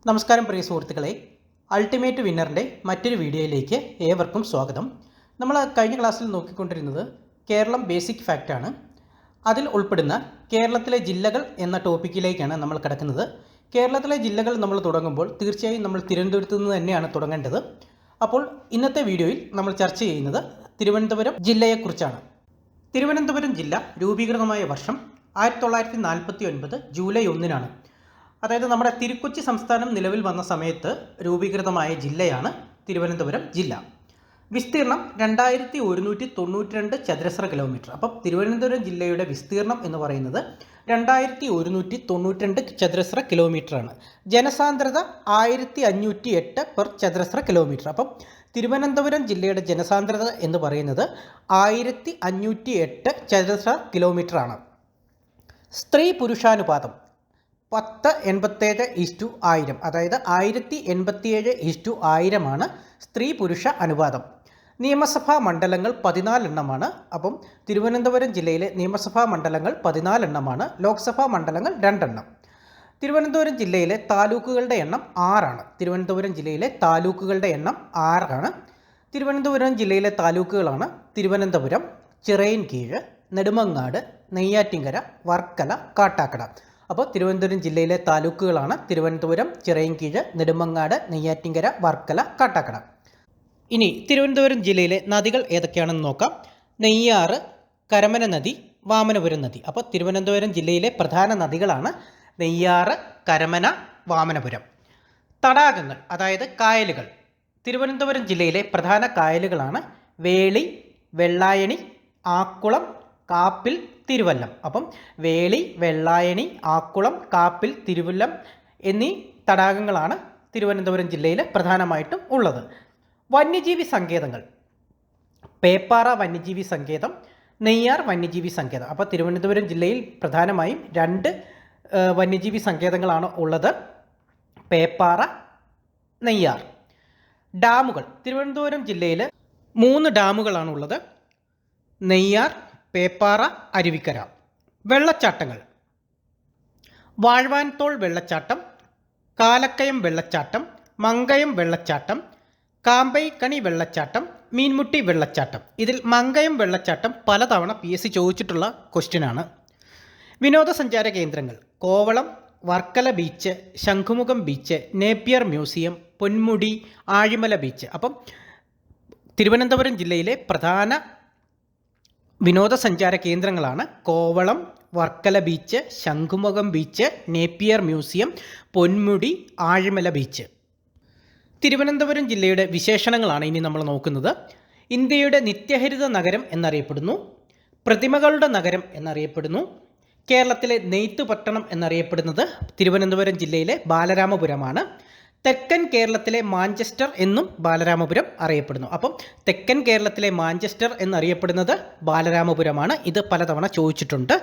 നമസ്കാരം പ്രിയ സുഹൃത്തുക്കളെ, അൾട്ടിമേറ്റ് വിന്നറിൻ്റെ മറ്റൊരു വീഡിയോയിലേക്ക് ഏവർക്കും സ്വാഗതം. നമ്മൾ കഴിഞ്ഞ ക്ലാസ്സിൽ നോക്കിക്കൊണ്ടിരുന്നത് കേരളം ബേസിക് ഫാക്റ്റാണ്. അതിൽ ഉൾപ്പെടുന്ന കേരളത്തിലെ ജില്ലകൾ എന്ന ടോപ്പിക്കിലേക്കാണ് നമ്മൾ കിടക്കുന്നത്. കേരളത്തിലെ ജില്ലകൾ നമ്മൾ തുടങ്ങുമ്പോൾ തീർച്ചയായും നമ്മൾ തിരുവനന്തപുരത്ത് നിന്ന് തന്നെയാണ് തുടങ്ങേണ്ടത്. അപ്പോൾ ഇന്നത്തെ വീഡിയോയിൽ നമ്മൾ ചർച്ച ചെയ്യുന്നത് തിരുവനന്തപുരം ജില്ലയെക്കുറിച്ചാണ്. തിരുവനന്തപുരം ജില്ല രൂപീകൃതമായ വർഷം 1949 ജൂലൈ 1-നാണ്. അതായത് നമ്മുടെ തിരുക്കൊച്ചി സംസ്ഥാനം നിലവിൽ വന്ന സമയത്ത് രൂപീകൃതമായ ജില്ലയാണ് തിരുവനന്തപുരം ജില്ല. വിസ്തീർണം 2192 ചതുരശ്ര കിലോമീറ്റർ. അപ്പം തിരുവനന്തപുരം ജില്ലയുടെ വിസ്തീർണം എന്ന് പറയുന്നത് 2192 ചതുരശ്ര കിലോമീറ്ററാണ്. ജനസാന്ദ്രത 1508 പെർ ചതുരശ്ര കിലോമീറ്റർ. അപ്പം തിരുവനന്തപുരം ജില്ലയുടെ ജനസാന്ദ്രത എന്ന് പറയുന്നത് 1508 ചതുരശ്ര കിലോമീറ്ററാണ്. സ്ത്രീ പുരുഷാനുപാതം 1087:1000, അതായത് 1087:1000 സ്ത്രീ പുരുഷ അനുപാതം. നിയമസഭാ മണ്ഡലങ്ങൾ 14 എണ്ണമാണ്. അപ്പം തിരുവനന്തപുരം ജില്ലയിലെ നിയമസഭാ മണ്ഡലങ്ങൾ 14 എണ്ണമാണ്. ലോക്സഭാ മണ്ഡലങ്ങൾ 2 എണ്ണം. തിരുവനന്തപുരം ജില്ലയിലെ താലൂക്കുകളുടെ എണ്ണം 6 ആണ്. തിരുവനന്തപുരം ജില്ലയിലെ താലൂക്കുകളുടെ എണ്ണം 6 ആണ്. തിരുവനന്തപുരം ജില്ലയിലെ താലൂക്കുകളാണ് തിരുവനന്തപുരം, ചിറയൻകീഴ്, നെടുമങ്ങാട്, നെയ്യാറ്റിൻകര, വർക്കല, കാട്ടാക്കട. അപ്പോൾ തിരുവനന്തപുരം ജില്ലയിലെ താലൂക്കുകളാണ് തിരുവനന്തപുരം, ചിറയൻകീഴ്, നെടുമങ്ങാട്, നെയ്യാറ്റിൻകര, വർക്കല, കാട്ടാക്കട. ഇനി തിരുവനന്തപുരം ജില്ലയിലെ നദികൾ ഏതൊക്കെയാണെന്ന് നോക്കാം. നെയ്യാറ്, കരമന നദി, വാമനപുരം നദി. അപ്പോൾ തിരുവനന്തപുരം ജില്ലയിലെ പ്രധാന നദികളാണ് നെയ്യാറ്, കരമന, വാമനപുരം. തടാകങ്ങൾ അതായത് കായലുകൾ. തിരുവനന്തപുരം ജില്ലയിലെ പ്രധാന കായലുകളാണ് വേളി, വെള്ളായണി, ആക്കുളം, കാപ്പിൽ, തിരുവല്ലം. അപ്പം വേളി, വെള്ളായണി, ആക്കുളം, കാപ്പിൽ, തിരുവല്ലം എന്നീ തടാകങ്ങളാണ് തിരുവനന്തപുരം ജില്ലയിൽ പ്രധാനമായിട്ടും ഉള്ളത്. വന്യജീവി സങ്കേതങ്ങൾ: പേപ്പാറ വന്യജീവി സങ്കേതം, നെയ്യാർ വന്യജീവി സങ്കേതം. അപ്പോൾ തിരുവനന്തപുരം ജില്ലയിൽ പ്രധാനമായും 2 വന്യജീവി സങ്കേതങ്ങളാണ് ഉള്ളത്: പേപ്പാറ, നെയ്യാർ. ഡാമുകൾ: തിരുവനന്തപുരം ജില്ലയിൽ 3 ഡാമുകളാണുള്ളത്: നെയ്യാർ, പേപ്പാറ, അരുവിക്കര. വെള്ളച്ചാട്ടങ്ങൾ: വാഴ്വാൻതോൾ വെള്ളച്ചാട്ടം, കാലക്കയം വെള്ളച്ചാട്ടം, മങ്കയം വെള്ളച്ചാട്ടം, കാമ്പൈക്കണി വെള്ളച്ചാട്ടം, മീൻമുട്ടി വെള്ളച്ചാട്ടം. ഇതിൽ മങ്കയം വെള്ളച്ചാട്ടം പലതവണ PSC ചോദിച്ചിട്ടുള്ള ക്വസ്റ്റ്യനാണ്. വിനോദസഞ്ചാര കേന്ദ്രങ്ങൾ: Kovalam, Varkala beach, Shankhumukham beach, Napier museum, Ponmudi, Azhimala beach. അപ്പം തിരുവനന്തപുരം ജില്ലയിലെ പ്രധാന വിനോദസഞ്ചാര കേന്ദ്രങ്ങളാണ് Kovalam, Varkala beach, Shankhumukham beach, Napier museum, Ponmudi, Azhimala beach. Thiruvananthapuram ജില്ലയുടെ വിശേഷണങ്ങളാണ് ഇനി നമ്മൾ നോക്കുന്നത്. ഇന്ത്യയുടെ നിത്യഹരിത നഗരം എന്നറിയപ്പെടുന്നു, പ്രതിമകളുടെ നഗരം എന്നറിയപ്പെടുന്നു. കേരളത്തിലെ നെയ്ത്ത് പട്ടണം എന്നറിയപ്പെടുന്നത് തിരുവനന്തപുരം ജില്ലയിലെ ബാലരാമപുരമാണ്. തെക്കൻ കേരളത്തിലെ മാഞ്ചസ്റ്റർ എന്നും ബാലരാമപുരം അറിയപ്പെടുന്നു. അപ്പം തെക്കൻ കേരളത്തിലെ മാഞ്ചസ്റ്റർ എന്നറിയപ്പെടുന്നത് ബാലരാമപുരമാണ്. ഇത് പലതവണ ചോദിച്ചിട്ടുണ്ട്.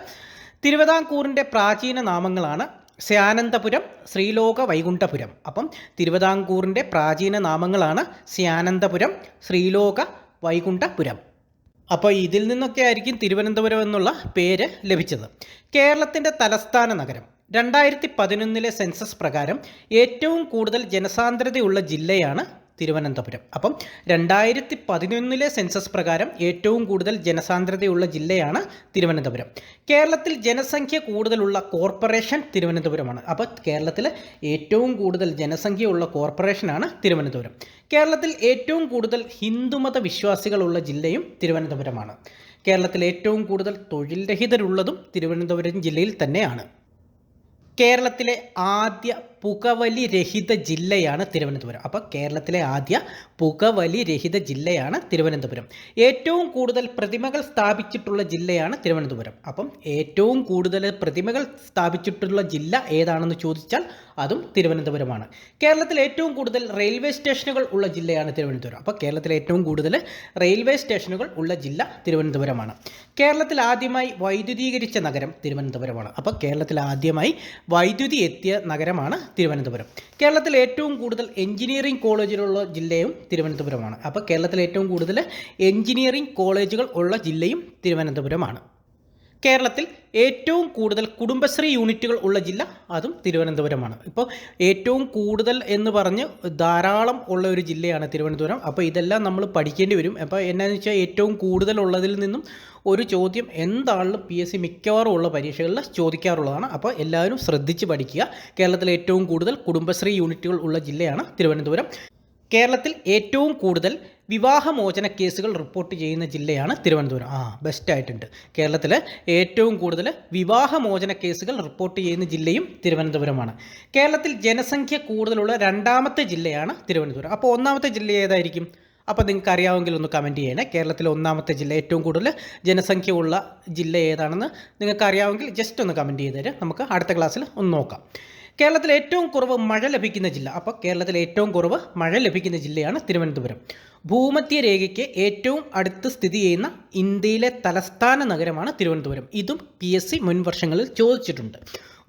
തിരുവിതാംകൂറിൻ്റെ പ്രാചീന നാമങ്ങളാണ് സ്യാനന്തപുരം, ശ്രീലോക വൈകുണ്ഠപുരം. അപ്പം തിരുവിതാംകൂറിൻ്റെ പ്രാചീന നാമങ്ങളാണ് സ്യാനന്തപുരം, ശ്രീലോക വൈകുണ്ഠപുരം. അപ്പോൾ ഇതിൽ നിന്നൊക്കെ ആയിരിക്കും തിരുവനന്തപുരം എന്നുള്ള പേര് ലഭിച്ചത്. കേരളത്തിൻ്റെ തലസ്ഥാന നഗരം: 2011 സെൻസസ് പ്രകാരം ഏറ്റവും കൂടുതൽ ജനസാന്ദ്രതയുള്ള ജില്ലയാണ് തിരുവനന്തപുരം. അപ്പം 2011 സെൻസസ് പ്രകാരം ഏറ്റവും കൂടുതൽ ജനസാന്ദ്രതയുള്ള ജില്ലയാണ് തിരുവനന്തപുരം. കേരളത്തിൽ ജനസംഖ്യ കൂടുതലുള്ള കോർപ്പറേഷൻ തിരുവനന്തപുരമാണ്. അപ്പോൾ കേരളത്തിൽ ഏറ്റവും കൂടുതൽ ജനസംഖ്യയുള്ള കോർപ്പറേഷനാണ് തിരുവനന്തപുരം. കേരളത്തിൽ ഏറ്റവും കൂടുതൽ ഹിന്ദുമത വിശ്വാസികളുള്ള ജില്ലയും തിരുവനന്തപുരമാണ്. കേരളത്തിൽ ഏറ്റവും കൂടുതൽ തൊഴിൽ രഹിതരുള്ളതും തിരുവനന്തപുരം ജില്ലയിൽ തന്നെയാണ്. കേരളത്തിലെ ആദ്യ പുകവലി രഹിത ജില്ലയാണ് തിരുവനന്തപുരം. അപ്പോൾ കേരളത്തിലെ ആദ്യ പുകവലി രഹിത ജില്ലയാണ് തിരുവനന്തപുരം. ഏറ്റവും കൂടുതൽ പ്രതിമകൾ സ്ഥാപിച്ചിട്ടുള്ള ജില്ലയാണ് തിരുവനന്തപുരം. അപ്പം ഏറ്റവും കൂടുതൽ പ്രതിമകൾ സ്ഥാപിച്ചിട്ടുള്ള ജില്ല ഏതാണെന്ന് ചോദിച്ചാൽ അതും തിരുവനന്തപുരമാണ്. കേരളത്തിൽ ഏറ്റവും കൂടുതൽ റെയിൽവേ സ്റ്റേഷനുകൾ ഉള്ള ജില്ലയാണ് തിരുവനന്തപുരം. അപ്പോൾ കേരളത്തിൽ ഏറ്റവും കൂടുതൽ റെയിൽവേ സ്റ്റേഷനുകൾ ഉള്ള ജില്ല തിരുവനന്തപുരമാണ്. കേരളത്തിൽ ആദ്യമായി വൈദ്യുതീകരിച്ച നഗരം തിരുവനന്തപുരമാണ്. അപ്പോൾ കേരളത്തിൽ ആദ്യമായി വൈദ്യുതി എത്തിയ നഗരമാണ് തിരുവനന്തപുരം. കേരളത്തിൽ ഏറ്റവും കൂടുതൽ എഞ്ചിനീയറിംഗ് കോളേജുകളുള്ള ജില്ലയും തിരുവനന്തപുരമാണ്. അപ്പോൾ കേരളത്തിൽ ഏറ്റവും കൂടുതൽ എഞ്ചിനീയറിംഗ് കോളേജുകൾ ഉള്ള ജില്ലയും തിരുവനന്തപുരമാണ്. കേരളത്തിൽ ഏറ്റവും കൂടുതൽ കുടുംബശ്രീ യൂണിറ്റുകൾ ഉള്ള ജില്ല അതും തിരുവനന്തപുരമാണ്. ഇപ്പോൾ ഏറ്റവും കൂടുതൽ എന്ന് പറഞ്ഞ് ധാരാളം ഉള്ള ഒരു ജില്ലയാണ് തിരുവനന്തപുരം. അപ്പോൾ ഇതെല്ലാം നമ്മൾ പഠിക്കേണ്ടി വരും. അപ്പോൾ എന്നാന്ന് വെച്ചാൽ ഏറ്റവും കൂടുതൽ ഉള്ളതിൽ നിന്നും ഒരു ചോദ്യം എന്താണെങ്കിലും PSC മിക്കവാറും ഉള്ള പരീക്ഷകളിൽ ചോദിക്കാറുള്ളതാണ്. അപ്പോൾ എല്ലാവരും ശ്രദ്ധിച്ച് പഠിക്കുക. കേരളത്തിൽ ഏറ്റവും കൂടുതൽ കുടുംബശ്രീ യൂണിറ്റുകൾ ഉള്ള ജില്ലയാണ് തിരുവനന്തപുരം. കേരളത്തിൽ ഏറ്റവും കൂടുതൽ വിവാഹമോചന കേസുകൾ റിപ്പോർട്ട് ചെയ്യുന്ന ജില്ലയാണ് തിരുവനന്തപുരം. ബെസ്റ്റായിട്ടുണ്ട്. കേരളത്തിൽ ഏറ്റവും കൂടുതൽ വിവാഹമോചന കേസുകൾ റിപ്പോർട്ട് ചെയ്യുന്ന ജില്ലയും തിരുവനന്തപുരമാണ്. കേരളത്തിൽ ജനസംഖ്യ കൂടുതലുള്ള രണ്ടാമത്തെ ജില്ലയാണ് തിരുവനന്തപുരം. അപ്പോൾ ഒന്നാമത്തെ ജില്ല ഏതായിരിക്കും? അപ്പോൾ നിങ്ങൾക്ക് അറിയാമെങ്കിൽ ഒന്ന് കമൻറ്റ് ചെയ്യണേ. കേരളത്തിലെ ഒന്നാമത്തെ ജില്ല, ഏറ്റവും കൂടുതൽ ജനസംഖ്യ ഉള്ള ജില്ല ഏതാണെന്ന് നിങ്ങൾക്ക് അറിയാമെങ്കിൽ ജസ്റ്റ് ഒന്ന് കമൻറ്റ് ചെയ്ത് തരാം. നമുക്ക് അടുത്ത ക്ലാസ്സിൽ ഒന്ന് നോക്കാം. കേരളത്തിൽ ഏറ്റവും കുറവ് മഴ ലഭിക്കുന്ന ജില്ല. അപ്പോൾ കേരളത്തിൽ ഏറ്റവും കുറവ് മഴ ലഭിക്കുന്ന ജില്ലയാണ് തിരുവനന്തപുരം. ഭൂമധ്യരേഖയ്ക്ക് ഏറ്റവും അടുത്ത് സ്ഥിതി ചെയ്യുന്ന ഇന്ത്യയിലെ തലസ്ഥാന നഗരമാണ് തിരുവനന്തപുരം. ഇതും PSC മുൻ വർഷങ്ങളിൽ ചോദിച്ചിട്ടുണ്ട്.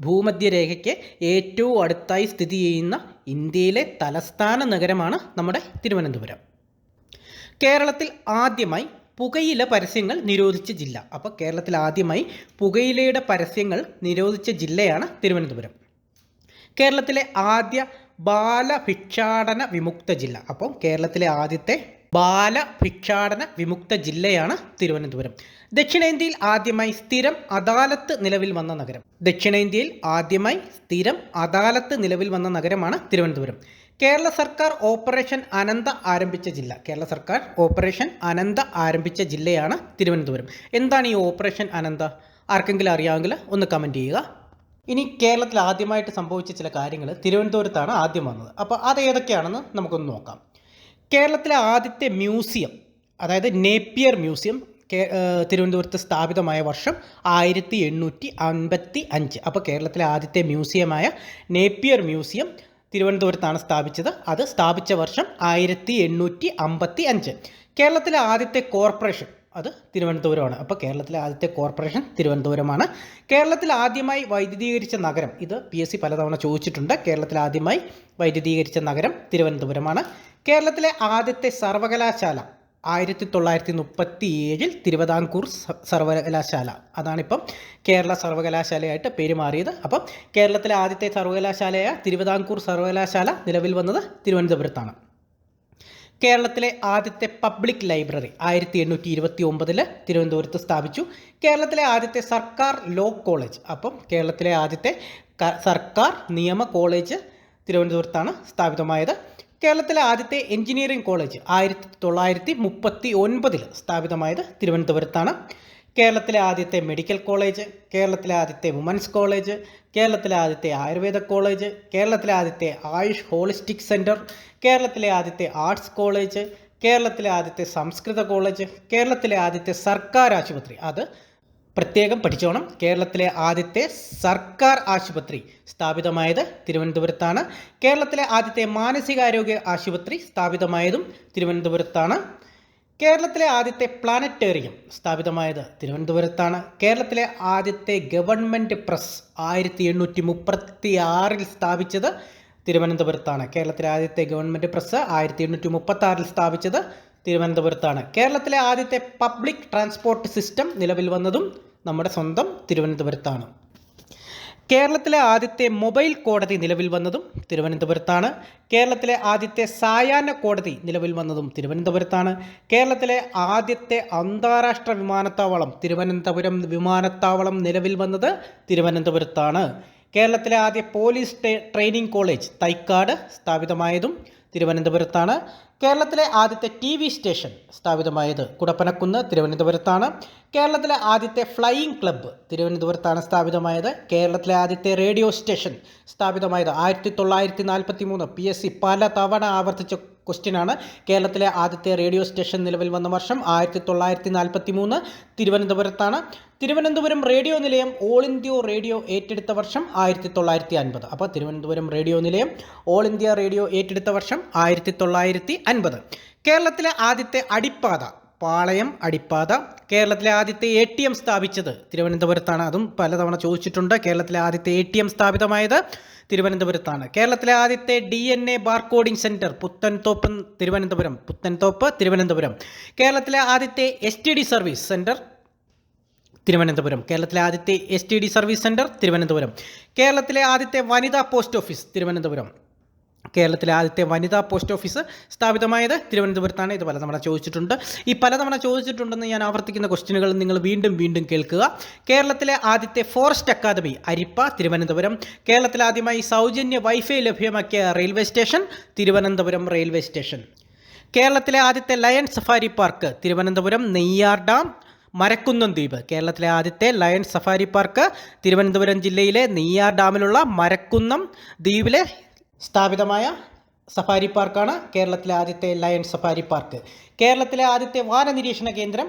ഭൂമധ്യരേഖയ്ക്ക് ഏറ്റവും അടുത്തായി സ്ഥിതി ചെയ്യുന്ന ഇന്ത്യയിലെ തലസ്ഥാന നഗരമാണ് നമ്മുടെ തിരുവനന്തപുരം. കേരളത്തിൽ ആദ്യമായി പുകയില പരസ്യങ്ങൾ നിരോധിച്ച ജില്ല. അപ്പോൾ കേരളത്തിൽ ആദ്യമായി പുകയിലയുടെ പരസ്യങ്ങൾ നിരോധിച്ച ജില്ലയാണ് തിരുവനന്തപുരം. കേരളത്തിലെ ആദ്യ ബാലഭിക്ഷാടന വിമുക്ത ജില്ല. അപ്പോൾ കേരളത്തിലെ ആദ്യത്തെ ബാലഭിക്ഷാടന വിമുക്ത ജില്ലയാണ് തിരുവനന്തപുരം. ദക്ഷിണേന്ത്യയിൽ ആദ്യമായി സ്ഥിരം അദാലത്ത് നിലവിൽ വന്ന നഗരം. ദക്ഷിണേന്ത്യയിൽ ആദ്യമായി സ്ഥിരം അദാലത്ത് നിലവിൽ വന്ന നഗരമാണ് തിരുവനന്തപുരം. കേരള സർക്കാർ ഓപ്പറേഷൻ അനന്ത ആരംഭിച്ച ജില്ല. കേരള സർക്കാർ ഓപ്പറേഷൻ അനന്ത ആരംഭിച്ച ജില്ലയാണ് തിരുവനന്തപുരം. എന്താണ് ഈ ഓപ്പറേഷൻ അനന്ത? ആർക്കെങ്കിലും അറിയാമെങ്കിൽ ഒന്ന് കമൻറ്റ് ചെയ്യുക. ഇനി കേരളത്തിൽ ആദ്യമായിട്ട് സംഭവിച്ച ചില കാര്യങ്ങൾ തിരുവനന്തപുരത്താണ് ആദ്യം വന്നത്. അപ്പോൾ അത് ഏതൊക്കെയാണെന്ന് നമുക്കൊന്ന് നോക്കാം. കേരളത്തിലെ ആദ്യത്തെ മ്യൂസിയം, അതായത് നേപ്പിയർ മ്യൂസിയം, തിരുവനന്തപുരത്ത് സ്ഥാപിതമായ വർഷം 1855. അപ്പോൾ കേരളത്തിലെ ആദ്യത്തെ മ്യൂസിയമായ നേപ്പിയർ മ്യൂസിയം തിരുവനന്തപുരത്താണ് സ്ഥാപിച്ചത്. അത് സ്ഥാപിച്ച വർഷം 1855. കേരളത്തിലെ ആദ്യത്തെ കോർപ്പറേഷൻ അത് തിരുവനന്തപുരമാണ്. അപ്പോൾ കേരളത്തിലെ ആദ്യത്തെ കോർപ്പറേഷൻ തിരുവനന്തപുരമാണ്. കേരളത്തിൽ ആദ്യമായി വൈദ്യുതീകരിച്ച നഗരം, ഇത് PSC പലതവണ ചോദിച്ചിട്ടുണ്ട്. കേരളത്തിൽ ആദ്യമായി വൈദ്യുതീകരിച്ച നഗരം തിരുവനന്തപുരമാണ്. കേരളത്തിലെ ആദ്യത്തെ സർവകലാശാല 1937 തിരുവിതാംകൂർ സർവകലാശാല. അതാണിപ്പം കേരള സർവകലാശാലയായിട്ട് പെരുമാറിയത്. അപ്പം കേരളത്തിലെ ആദ്യത്തെ സർവകലാശാലയായ തിരുവിതാംകൂർ സർവകലാശാല നിലവിൽ വന്നത് തിരുവനന്തപുരത്താണ്. കേരളത്തിലെ ആദ്യത്തെ പബ്ലിക് ലൈബ്രറി 1829 തിരുവനന്തപുരത്ത് സ്ഥാപിച്ചു. കേരളത്തിലെ ആദ്യത്തെ സർക്കാർ ലോ കോളേജ്, അപ്പം കേരളത്തിലെ ആദ്യത്തെ സർക്കാർ നിയമ കോളേജ് തിരുവനന്തപുരത്താണ് സ്ഥാപിതമായത്. കേരളത്തിലെ ആദ്യത്തെ എഞ്ചിനീയറിംഗ് കോളേജ് 1939 സ്ഥാപിതമായത് തിരുവനന്തപുരത്താണ്. കേരളത്തിലെ ആദ്യത്തെ മെഡിക്കൽ കോളേജ്, കേരളത്തിലെ ആദ്യത്തെ വുമൻസ് കോളേജ്, കേരളത്തിലെ ആദ്യത്തെ ആയുർവേദ കോളേജ്, കേരളത്തിലെ ആദ്യത്തെ ആയുഷ് ഹോളിസ്റ്റിക് സെൻറ്റർ, കേരളത്തിലെ ആദ്യത്തെ ആർട്സ് കോളേജ്, കേരളത്തിലെ ആദ്യത്തെ സംസ്കൃത കോളേജ്, കേരളത്തിലെ ആദ്യത്തെ സർക്കാർ ആശുപത്രി, അത് പ്രത്യേകം പഠിച്ചോണം. കേരളത്തിലെ ആദ്യത്തെ സർക്കാർ ആശുപത്രി സ്ഥാപിതമായത് തിരുവനന്തപുരത്താണ്. കേരളത്തിലെ ആദ്യത്തെ മാനസികാരോഗ്യ ആശുപത്രി സ്ഥാപിതമായതും തിരുവനന്തപുരത്താണ്. കേരളത്തിലെ ആദ്യത്തെ പ്ലാനറ്റേറിയം സ്ഥാപിതമായത് തിരുവനന്തപുരത്താണ്. കേരളത്തിലെ ആദ്യത്തെ ഗവൺമെൻറ് പ്രസ് 1836 സ്ഥാപിച്ചത് തിരുവനന്തപുരത്താണ്. കേരളത്തിലെ ആദ്യത്തെ ഗവൺമെൻറ് പ്രസ് 1836 സ്ഥാപിച്ചത് തിരുവനന്തപുരത്താണ്. കേരളത്തിലെ ആദ്യത്തെ പബ്ലിക് ട്രാൻസ്പോർട്ട് സിസ്റ്റം നിലവിൽ വന്നതും നമ്മുടെ സ്വന്തം തിരുവനന്തപുരത്താണ്. കേരളത്തിലെ ആദ്യത്തെ മൊബൈൽ കോടതി നിലവിൽ വന്നതും തിരുവനന്തപുരത്താണ്. കേരളത്തിലെ ആദ്യത്തെ സായാഹ്ന കോടതി നിലവിൽ വന്നതും തിരുവനന്തപുരത്താണ്. കേരളത്തിലെ ആദ്യത്തെ അന്താരാഷ്ട്ര വിമാനത്താവളം തിരുവനന്തപുരം വിമാനത്താവളം നിലവിൽ വന്നത് തിരുവനന്തപുരത്താണ്. കേരളത്തിലെ ആദ്യ പോലീസ് ട്രെയിനിങ് കോളേജ് തൈക്കാട് സ്ഥാപിതമായതും തിരുവനന്തപുരത്താണ്. കേരളത്തിലെ ആദ്യത്തെ TV സ്റ്റേഷൻ സ്ഥാപിതമായത് കുടപ്പനക്കുന്ന് തിരുവനന്തപുരത്താണ്. കേരളത്തിലെ ആദ്യത്തെ ഫ്ലൈയിങ് ക്ലബ്ബ് തിരുവനന്തപുരത്താണ് സ്ഥാപിതമായത്. കേരളത്തിലെ ആദ്യത്തെ റേഡിയോ സ്റ്റേഷൻ സ്ഥാപിതമായത് 1943. PSC പല തവണ ആവർത്തിച്ച ക്വസ്റ്റ്യനാണ്. കേരളത്തിലെ ആദ്യത്തെ റേഡിയോ സ്റ്റേഷൻ നിലവിൽ വന്ന വർഷം 1943 തിരുവനന്തപുരത്താണ്. തിരുവനന്തപുരം റേഡിയോ നിലയം ഓൾ ഇന്ത്യ റേഡിയോ ഏറ്റെടുത്ത വർഷം 1950. അപ്പോൾ തിരുവനന്തപുരം റേഡിയോ നിലയം ഓൾ ഇന്ത്യ റേഡിയോ ഏറ്റെടുത്ത വർഷം 1950. കേരളത്തിലെ ആദ്യത്തെ അടിപ്പാത പാളയം അടിപ്പാത. കേരളത്തിലെ ആദ്യത്തെ ATM സ്ഥാപിച്ചത് തിരുവനന്തപുരത്താണ്. അതും പലതവണ ചോദിച്ചിട്ടുണ്ട്. കേരളത്തിലെ ആദ്യത്തെ ATM സ്ഥാപിതമായത് തിരുവനന്തപുരത്താണ്. കേരളത്തിലെ ആദ്യത്തെ DNA barcoding centre Puthenthope Thiruvananthapuram. കേരളത്തിലെ ആദ്യത്തെ STD സർവീസ് സെൻറ്റർ തിരുവനന്തപുരം. കേരളത്തിലെ ആദ്യത്തെ STD സർവീസ് സെൻറ്റർ തിരുവനന്തപുരം. കേരളത്തിലെ ആദ്യത്തെ വനിതാ പോസ്റ്റ് ഓഫീസ് തിരുവനന്തപുരം. കേരളത്തിലെ ആദ്യത്തെ വനിതാ പോസ്റ്റ് ഓഫീസ് സ്ഥാപിതമായത് തിരുവനന്തപുരത്താണ്. ഇത് പലതവണ ചോദിച്ചിട്ടുണ്ട്. ഈ പലതവണ ചോദിച്ചിട്ടുണ്ടെന്ന് ഞാൻ ആവർത്തിക്കുന്ന ക്വസ്റ്റ്യനുകൾ നിങ്ങൾ വീണ്ടും വീണ്ടും കേൾക്കുക. കേരളത്തിലെ ആദ്യത്തെ ഫോറസ്റ്റ് അക്കാദമി അരിപ്പ തിരുവനന്തപുരം. കേരളത്തിൽ ആദ്യമായി സൗജന്യ വൈഫൈ ലഭ്യമാക്കിയ railway station Thiruvananthapuram railway station. കേരളത്തിലെ ആദ്യത്തെ lion safari park Thiruvananthapuram Neyyar dam Marakkunnam ദ്വീപ്. കേരളത്തിലെ ആദ്യത്തെ ലയൺ സഫാരി പാർക്ക് തിരുവനന്തപുരം ജില്ലയിലെ നെയ്യാർ ഡാമിലുള്ള മരക്കുന്നം ദ്വീപിലെ സ്ഥാപിതമായ സഫാരി പാർക്കാണ് കേരളത്തിലെ ആദ്യത്തെ ലയൺ സഫാരി പാർക്ക്. കേരളത്തിലെ ആദ്യത്തെ വാനനിരീക്ഷണ കേന്ദ്രം,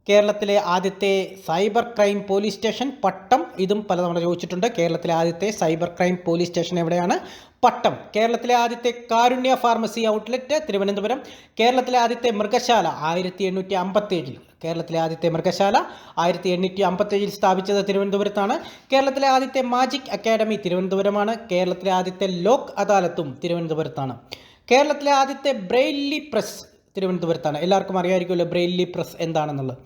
കേരളത്തിലെ ആദ്യത്തെ സൈബർ ക്രൈം പോലീസ് സ്റ്റേഷൻ പട്ടം. ഇതും പലതവണ ചോദിച്ചിട്ടുണ്ട്. കേരളത്തിലെ ആദ്യത്തെ സൈബർ ക്രൈം പോലീസ് സ്റ്റേഷൻ എവിടെയാണ്? പട്ടം. കേരളത്തിലെ ആദ്യത്തെ കാരുണ്യ ഫാർമസി ഔട്ട്ലെറ്റ് തിരുവനന്തപുരം. കേരളത്തിലെ ആദ്യത്തെ മൃഗശാല 1857. കേരളത്തിലെ ആദ്യത്തെ മൃഗശാല 1857 സ്ഥാപിച്ചത് തിരുവനന്തപുരത്താണ്. കേരളത്തിലെ ആദ്യത്തെ മാജിക് അക്കാഡമി തിരുവനന്തപുരമാണ്. കേരളത്തിലെ ആദ്യത്തെ ലോക് അദാലത്തും തിരുവനന്തപുരത്താണ്. കേരളത്തിലെ ആദ്യത്തെ ബ്രെയിലി പ്രസ് തിരുവനന്തപുരത്താണ്. എല്ലാവർക്കും അറിയാമായിരിക്കുമല്ലോ ബ്രെയിലി പ്രസ് എന്താണെന്നുള്ളത്.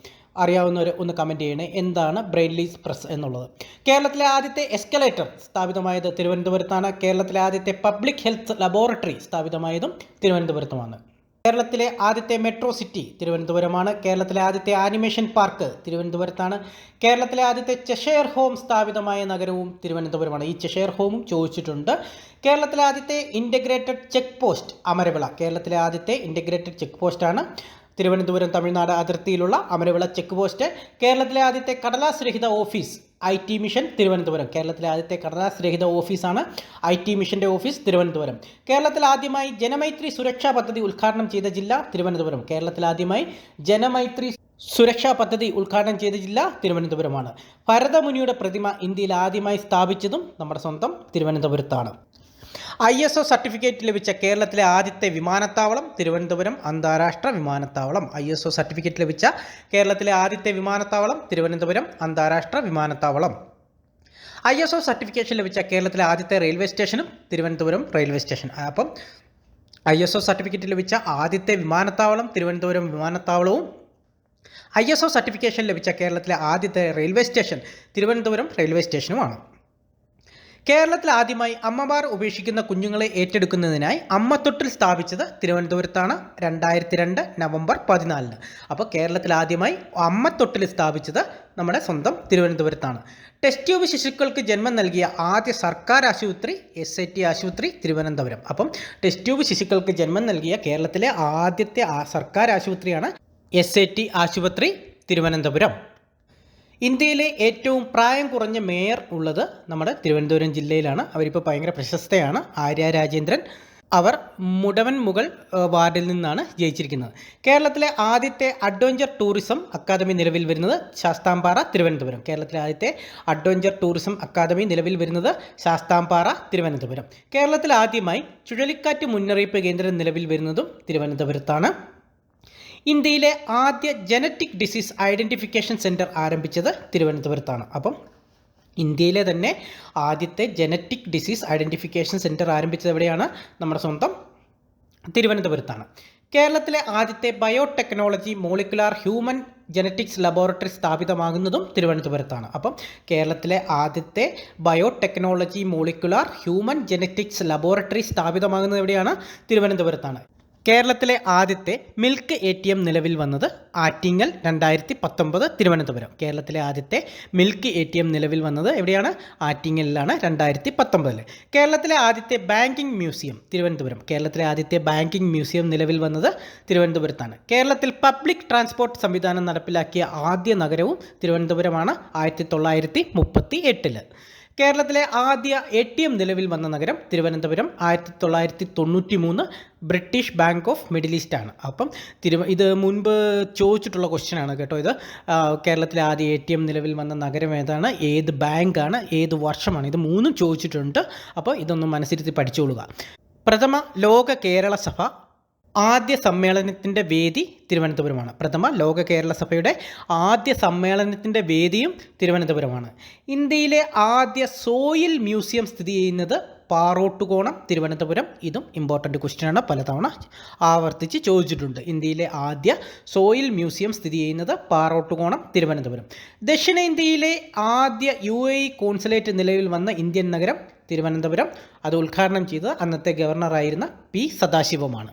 അറിയാവുന്നവർ ഒന്ന് കമൻറ്റ് ചെയ്യണേ, എന്താണ് ബ്രെയിലി പ്രസ് എന്നുള്ളത്. കേരളത്തിലെ ആദ്യത്തെ എസ്കലേറ്റർ സ്ഥാപിതമായത് തിരുവനന്തപുരത്താണ്. കേരളത്തിലെ ആദ്യത്തെ പബ്ലിക് ഹെൽത്ത് ലബോറട്ടറി സ്ഥാപിതമായതും തിരുവനന്തപുരത്തുമാണ്. കേരളത്തിലെ ആദ്യത്തെ മെട്രോ സിറ്റി തിരുവനന്തപുരമാണ്. കേരളത്തിലെ ആദ്യത്തെ ആനിമേഷൻ പാർക്ക് തിരുവനന്തപുരത്താണ്. കേരളത്തിലെ ആദ്യത്തെ ചെഷെയർ ഹോം സ്ഥാപിതമായ നഗരവും തിരുവനന്തപുരമാണ്. ഈ ചെഷെയർ ഹോമും ചോദിച്ചിട്ടുണ്ട്. കേരളത്തിലെ ആദ്യത്തെ ഇൻ്റഗ്രേറ്റഡ് ചെക്ക് പോസ്റ്റ് അമരവിള. കേരളത്തിലെ ആദ്യത്തെ ഇൻ്റഗ്രേറ്റഡ് ചെക്ക് പോസ്റ്റാണ് തിരുവനന്തപുരം തമിഴ്നാട് അതിർത്തിയിലുള്ള അമരവിള ചെക്ക് പോസ്റ്റ്. കേരളത്തിലെ ആദ്യത്തെ കടലാസ് രഹിത ഓഫീസ് IT മിഷൻ തിരുവനന്തപുരം. കേരളത്തിലെ ആദ്യത്തെ കടലാസ് രഹിത ഓഫീസാണ് IT മിഷൻ്റെ ഓഫീസ് തിരുവനന്തപുരം. കേരളത്തിൽ ആദ്യമായി ജനമൈത്രി സുരക്ഷാ പദ്ധതി ഉദ്ഘാടനം ചെയ്ത ജില്ല തിരുവനന്തപുരം. കേരളത്തിൽ ആദ്യമായി ജനമൈത്രി സുരക്ഷാ പദ്ധതി ഉദ്ഘാടനം ചെയ്ത ജില്ല തിരുവനന്തപുരമാണ്. ഭരതമുനിയുടെ പ്രതിമ ഇന്ത്യയിൽ ആദ്യമായി സ്ഥാപിച്ചതും നമ്മുടെ സ്വന്തം തിരുവനന്തപുരത്താണ്. ISO സർട്ടിഫിക്കറ്റ് ലഭിച്ച കേരളത്തിലെ ആദ്യത്തെ വിമാനത്താവളം തിരുവനന്തപുരം അന്താരാഷ്ട്ര വിമാനത്താവളം. ISO സർട്ടിഫിക്കറ്റ് ലഭിച്ച കേരളത്തിലെ ആദ്യത്തെ വിമാനത്താവളം തിരുവനന്തപുരം അന്താരാഷ്ട്ര വിമാനത്താവളം. ISO സർട്ടിഫിക്കേഷൻ ലഭിച്ച കേരളത്തിലെ ആദ്യത്തെ റെയിൽവേ സ്റ്റേഷനും തിരുവനന്തപുരം റെയിൽവേ സ്റ്റേഷൻ. അപ്പം ISO സർട്ടിഫിക്കറ്റ് ലഭിച്ച ആദ്യത്തെ വിമാനത്താവളം തിരുവനന്തപുരം വിമാനത്താവളവും ISO സർട്ടിഫിക്കേഷൻ ലഭിച്ച കേരളത്തിലെ ആദ്യത്തെ റെയിൽവേ സ്റ്റേഷൻ തിരുവനന്തപുരം റെയിൽവേ സ്റ്റേഷനുമാണ്. കേരളത്തിൽ ആദ്യമായി അമ്മമാർ ഉപേക്ഷിക്കുന്ന കുഞ്ഞുങ്ങളെ ഏറ്റെടുക്കുന്നതിനായി അമ്മത്തൊട്ടിൽ സ്ഥാപിച്ചത് തിരുവനന്തപുരത്താണ് 2002 നവംബർ 14. അപ്പോൾ കേരളത്തിൽ ആദ്യമായി അമ്മത്തൊട്ടിൽ സ്ഥാപിച്ചത് നമ്മുടെ സ്വന്തം തിരുവനന്തപുരത്താണ്. ടെസ്റ്റ് ട്യൂബ് ശിശുക്കൾക്ക് ജന്മം നൽകിയ ആദ്യ സർക്കാർ ആശുപത്രി SAT ആശുപത്രി തിരുവനന്തപുരം. അപ്പം ടെസ്റ്റ് ട്യൂബ് ശിശുക്കൾക്ക് ജന്മം നൽകിയ കേരളത്തിലെ ആദ്യത്തെ സർക്കാർ ആശുപത്രിയാണ് SAT ആശുപത്രി തിരുവനന്തപുരം. ഇന്ത്യയിലെ ഏറ്റവും പ്രായം കുറഞ്ഞ മേയർ ഉള്ളത് നമ്മുടെ തിരുവനന്തപുരം ജില്ലയിലാണ്. അവരിപ്പോൾ ഭയങ്കര പ്രശസ്തയാണ്. ആര്യ രാജേന്ദ്രൻ. അവർ മുടവൻമുകൾ വാർഡിൽ നിന്നാണ് ജയിച്ചിരിക്കുന്നത്. കേരളത്തിലെ ആദ്യത്തെ അഡ്വഞ്ചർ ടൂറിസം അക്കാദമി നിലവിൽ വരുന്നത് ശാസ്താംപാറ തിരുവനന്തപുരം. കേരളത്തിലെ ആദ്യത്തെ അഡ്വഞ്ചർ ടൂറിസം അക്കാദമി നിലവിൽ വരുന്നത് ശാസ്താംപാറ തിരുവനന്തപുരം. കേരളത്തിൽ ആദ്യമായി ചുഴലിക്കാറ്റ് മുന്നറിയിപ്പ് കേന്ദ്രം നിലവിൽ വരുന്നതും തിരുവനന്തപുരത്താണ്. ഇന്ത്യയിലെ ആദ്യ ജനറ്റിക് ഡിസീസ് ഐഡൻറ്റിഫിക്കേഷൻ സെൻറ്റർ ആരംഭിച്ചത് തിരുവനന്തപുരത്താണ്. അപ്പം ഇന്ത്യയിലെ തന്നെ ആദ്യത്തെ ജനറ്റിക് ഡിസീസ് ഐഡൻറ്റിഫിക്കേഷൻ സെൻറ്റർ ആരംഭിച്ചത് എവിടെയാണ്? നമ്മുടെ സ്വന്തം തിരുവനന്തപുരത്താണ്. കേരളത്തിലെ ആദ്യത്തെ biotechnology molecular human genetics laboratory സ്ഥാപിതമാകുന്നതും തിരുവനന്തപുരത്താണ്. അപ്പം കേരളത്തിലെ ആദ്യത്തെ biotechnology molecular human genetics laboratory സ്ഥാപിതമാകുന്നത് എവിടെയാണ്? തിരുവനന്തപുരത്താണ്. കേരളത്തിലെ ആദ്യത്തെ മിൽക്ക് ATM നിലവിൽ വന്നത് ആറ്റിങ്ങൽ 2019 തിരുവനന്തപുരം. കേരളത്തിലെ ആദ്യത്തെ മിൽക്ക് ATM നിലവിൽ വന്നത് എവിടെയാണ്? ആറ്റിങ്ങലിലാണ് 2019. കേരളത്തിലെ ആദ്യത്തെ ബാങ്കിംഗ് മ്യൂസിയം തിരുവനന്തപുരം. കേരളത്തിലെ ആദ്യത്തെ ബാങ്കിംഗ് മ്യൂസിയം നിലവിൽ വന്നത് തിരുവനന്തപുരത്താണ്. കേരളത്തിൽ പബ്ലിക് ട്രാൻസ്പോർട്ട് സംവിധാനം നടപ്പിലാക്കിയ ആദ്യ നഗരവും തിരുവനന്തപുരമാണ് 1938. കേരളത്തിലെ ആദ്യ ATM നിലവിൽ വന്ന നഗരം Thiruvananthapuram 1993 British bank of middle east ആണ്. അപ്പം ഇത് മുൻപ് ചോദിച്ചിട്ടുള്ള ക്വസ്റ്റ്യനാണ് കേട്ടോ. ഇത് കേരളത്തിലെ ആദ്യ ATM നിലവിൽ വന്ന നഗരം ഏതാണ്, ഏത് ബാങ്കാണ്, ഏത് വർഷമാണ്, ഇത് മൂന്നും ചോദിച്ചിട്ടുണ്ട്. അപ്പോൾ ഇതൊന്നും മനസ്സിരുത്തി പഠിച്ചോളുക. പ്രഥമ ലോക കേരള സഭ ആദ്യ സമ്മേളനത്തിൻ്റെ വേദി തിരുവനന്തപുരമാണ്. പ്രഥമ ലോക കേരള സഭയുടെ ആദ്യ സമ്മേളനത്തിൻ്റെ വേദിയും തിരുവനന്തപുരമാണ്. ഇന്ത്യയിലെ ആദ്യ സോയിൽ മ്യൂസിയം സ്ഥിതി ചെയ്യുന്നത് പാറോട്ടുകോണം തിരുവനന്തപുരം. ഇതും ഇമ്പോർട്ടൻ്റ് ക്വസ്റ്റ്യനാണ്, പലതവണ ആവർത്തിച്ച് ചോദിച്ചിട്ടുണ്ട്. ഇന്ത്യയിലെ ആദ്യ സോയിൽ മ്യൂസിയം സ്ഥിതി ചെയ്യുന്നത് പാറോട്ടുകോണം തിരുവനന്തപുരം. ദക്ഷിണേന്ത്യയിലെ ആദ്യ UAE കോൺസുലേറ്റ് നിലവിൽ വന്ന ഇന്ത്യൻ നഗരം തിരുവനന്തപുരം. അത് ഉദ്ഘാടനം ചെയ്തത് അന്നത്തെ ഗവർണറായിരുന്ന P. സദാശിവമാണ്.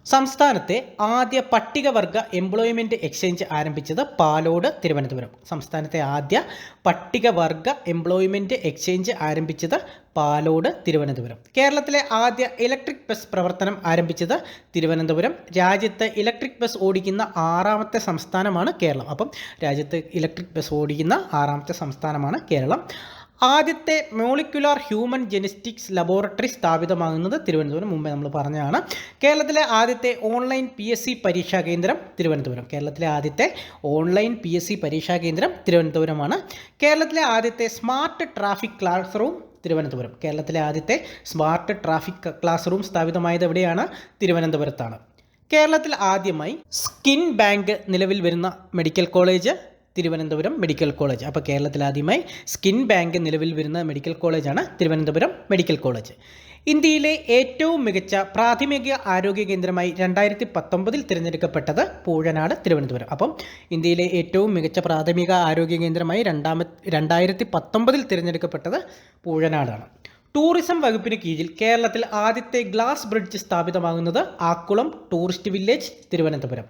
സംസ്ഥാനത്തെ ആദ്യ പട്ടികവർഗ എംപ്ലോയ്മെൻറ്റ് എക്സ്ചേഞ്ച് ആരംഭിച്ചത് പാലോട് തിരുവനന്തപുരം. സംസ്ഥാനത്തെ ആദ്യ പട്ടികവർഗ എംപ്ലോയ്മെൻറ്റ് എക്സ്ചേഞ്ച് ആരംഭിച്ചത് പാലോട് തിരുവനന്തപുരം. കേരളത്തിലെ ആദ്യ ഇലക്ട്രിക് ബസ് പ്രവർത്തനം ആരംഭിച്ചത് തിരുവനന്തപുരം. രാജ്യത്ത് ഇലക്ട്രിക് ബസ് ഓടിക്കുന്ന 6ാമത്തെ സംസ്ഥാനമാണ് കേരളം. അപ്പം രാജ്യത്ത് ഇലക്ട്രിക് ബസ് ഓടിക്കുന്ന 6ാമത്തെ സംസ്ഥാനമാണ് കേരളം. ആദ്യത്തെ മോളിക്യുലാർ ഹ്യൂമൻ ജെനറ്റിക്സ് ലബോറട്ടറി സ്ഥാപിതമാകുന്നത് തിരുവനന്തപുരം. മുമ്പേ നമ്മൾ പറഞ്ഞതാണ്. കേരളത്തിലെ ആദ്യത്തെ ഓൺലൈൻ PSC പരീക്ഷാ കേന്ദ്രം തിരുവനന്തപുരം. കേരളത്തിലെ ആദ്യത്തെ ഓൺലൈൻ PSC പരീക്ഷാ കേന്ദ്രം തിരുവനന്തപുരമാണ്. കേരളത്തിലെ ആദ്യത്തെ smart traffic class room Thiruvananthapuram. കേരളത്തിലെ ആദ്യത്തെ സ്മാർട്ട് ട്രാഫിക് ക്ലാസ് റൂം സ്ഥാപിതമായത് എവിടെയാണ്? തിരുവനന്തപുരത്താണ്. കേരളത്തിൽ ആദ്യമായി സ്കിൻ ബാങ്ക് നിലവിൽ വരുന്ന medical college Thiruvananthapuram medical college. അപ്പോൾ കേരളത്തിൽ ആദ്യമായി സ്കിൻ ബാങ്ക് നിലവിൽ വരുന്ന മെഡിക്കൽ കോളേജാണ് തിരുവനന്തപുരം മെഡിക്കൽ കോളേജ്. ഇന്ത്യയിലെ ഏറ്റവും മികച്ച പ്രാഥമിക ആരോഗ്യ കേന്ദ്രമായി 2019 തിരഞ്ഞെടുക്കപ്പെട്ടത് പൂഴനാട് തിരുവനന്തപുരം. അപ്പം ഇന്ത്യയിലെ ഏറ്റവും മികച്ച പ്രാഥമിക ആരോഗ്യ കേന്ദ്രമായി 2019 തിരഞ്ഞെടുക്കപ്പെട്ടത് പൂഴനാടാണ്. ടൂറിസം വകുപ്പിന് കീഴിൽ കേരളത്തിൽ ആദ്യത്തെ ഗ്ലാസ് ബ്രിഡ്ജ് സ്ഥാപിതമാകുന്നത് Akkulam tourist village Thiruvananthapuram.